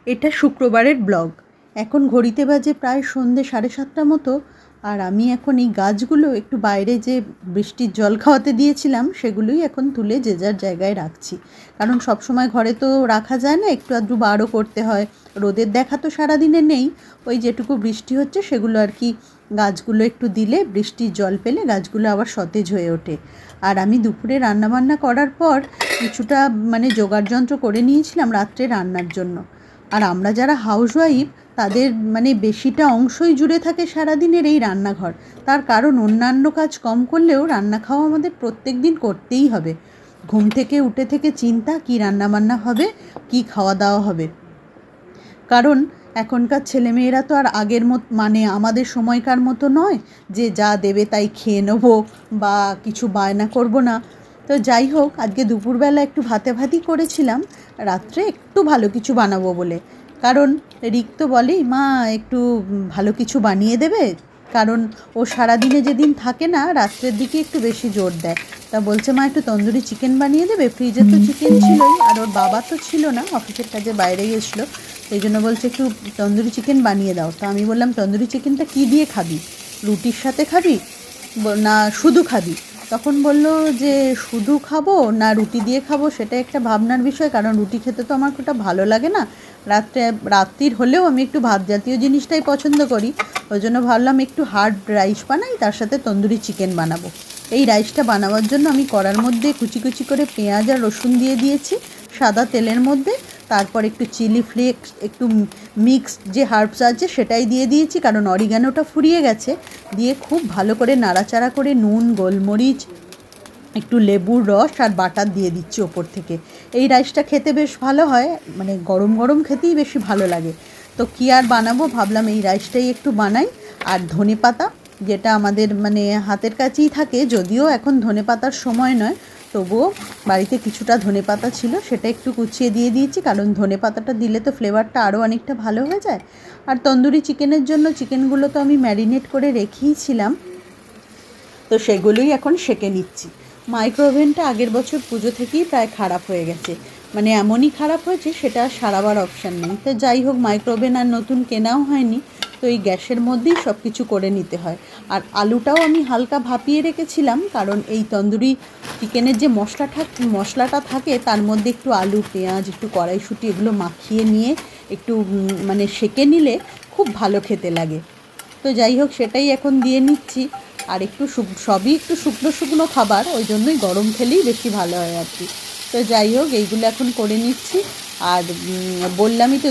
এটা শুক্রবারের ব্লগ। এখন ঘড়িতে বাজে প্রায় সন্ধ্যে 7:30 মতো। আর আমি এখন এই গাছগুলো একটু বাইরে যে বৃষ্টির জল খাওয়াতে দিয়েছিলাম সেগুলোই এখন তুলে যে যার জায়গায় রাখছি। কারণ সব সময় ঘরে তো রাখা যায় না, একটু আধটু বারও করতে হয়। রোদের দেখা তো সারাদিনে নেই, ওই যেটুকু বৃষ্টি হচ্ছে সেগুলো আর কি গাছগুলো একটু দিলে, বৃষ্টির জল পেলে গাছগুলো আবার সতেজ হয়ে ওঠে। আর আমি দুপুরে রান্নাবান্না করার পর কিছুটা জোগাড় যন্ত্র করে নিয়েছিলাম রাত্রে রান্নার জন্য। আর আমরা যারা হাউসওয়াইফ তাদের বেশিটা অংশই জুড়ে থাকে সারাদিনের এই রান্নাঘর। তার কারণ অন্যান্য কাজ কম করলেও রান্না খাওয়া আমাদের প্রত্যেক দিন করতেই হবে। ঘুম থেকে উঠে থেকে চিন্তা কী রান্নাবান্না হবে, কী খাওয়া দাওয়া হবে। কারণ এখনকার ছেলেমেয়েরা তো আর আগের মতো আমাদের সময়কার মতো নয় যে যা দেবে তাই খেয়ে নেবো বা কিছু বায়না করব না। তো যাই হোক, আজকে দুপুরবেলা একটু ভাতেই করেছিলাম, রাত্রে একটু ভালো কিছু বানাবো বলে। কারণ রিক তো বলেই মা একটু ভালো কিছু বানিয়ে দেবে, কারণ ও সারাদিনে যেদিন থাকে না রাত্রের দিকে একটু বেশি জোর দেয়। তা বলছে মা একটু তন্দুরি চিকেন বানিয়ে দেবে, ফ্রিজে তো চিকেন ছিলই, আর ওর বাবা তো ছিল না, অফিসের কাজে বাইরে গেছিলো, সেই জন্য বলছে একটু তন্দুরি চিকেন বানিয়ে দাও। তো আমি বললাম তন্দুরি চিকেনটা কী দিয়ে খাবি, রুটির সাথে খাবি না শুধু খাবি? তখন বলল যে শুধু খাবো না রুটি দিয়ে খাবো সেটা একটা ভাবনার বিষয়, কারণ রুটি খেতে তো আমার খুব ভালো লাগে না। রাত্রির হলেও আমি একটু ভাত জাতীয় জিনিসটাই পছন্দ করি। ওই জন্য ভাবলাম একটু হার্ড রাইস বানাই, তার সাথে তন্দুরি চিকেন বানাবো। এই রাইসটা বানাবার জন্য আমি কড়ার মধ্যে কুচি কুচি করে পেঁয়াজ আর রসুন দিয়ে দিয়েছি সাদা তেলের মধ্যে। তারপর একটু চিলি ফ্লেক্স, একটু মিক্সড যে হার্বস আছে সেটাই দিয়ে দিয়েছি, কারণ অরিগানোটা ফুরিয়ে গেছে। দিয়ে খুব ভালো করে নাড়াচাড়া করে নুন, গোলমরিচ, একটু লেবুর রস আর বাটার দিয়ে দিচ্ছি ওপর থেকে। এই রাইসটা খেতে বেশ ভালো হয়, গরম গরম খেতেই বেশি ভালো লাগে। তো কী আর বানাবো, ভাবলাম এই রাইসটাই একটু বানাই। আর ধনেপাতা, যেটা আমাদের হাতের কাছেই থাকে, যদিও এখন ধনেপাতার সময় নয়, তবুও বাড়িতে কিছুটা ধনেপাতা ছিল, সেটা একটু কুচিয়ে দিয়ে দিয়েছি, কারণ ধনেপাতাটা দিলে তো ফ্লেভারটা আরও অনেকটা ভালো হয়ে যায়। আর তন্দুরি চিকেনের জন্য চিকেনগুলো তো আমি ম্যারিনেট করে রেখেইছিলাম, তো সেগুলোই এখন সেঁকে নিচ্ছি। মাইক্রোওভেনটা আগের বছর পুজো থেকেই প্রায় খারাপ হয়ে গেছে, এমনই খারাপ হয়েছে সেটা সারাবার অপশান নেই। তো যাই হোক, মাইক্রোওভেন আর নতুন কেনাও হয়নি, তো এই গ্যাসের মধ্যেই সব কিছু করে নিতে হয়। আর আলুটাও আমি হালকা ভাপিয়ে রেখেছিলাম, কারণ এই তন্দুরি চিকেনের যে মশলাটা থাকে তার মধ্যে একটু আলু, পেঁয়াজ, একটু কড়াইশুঁটি এগুলো মাখিয়ে নিয়ে একটু সেঁকে নিলে খুব ভালো খেতে লাগে। তো যাই হোক, সেটাই এখন দিয়ে নিচ্ছি। আর সবই একটু শুকনো শুকনো খাবার, ওই জন্যই গরম খেলেই বেশি ভালো হয় আর কি। তো যাই হোক, এইগুলো এখন করে নিচ্ছি। আর বললামই তো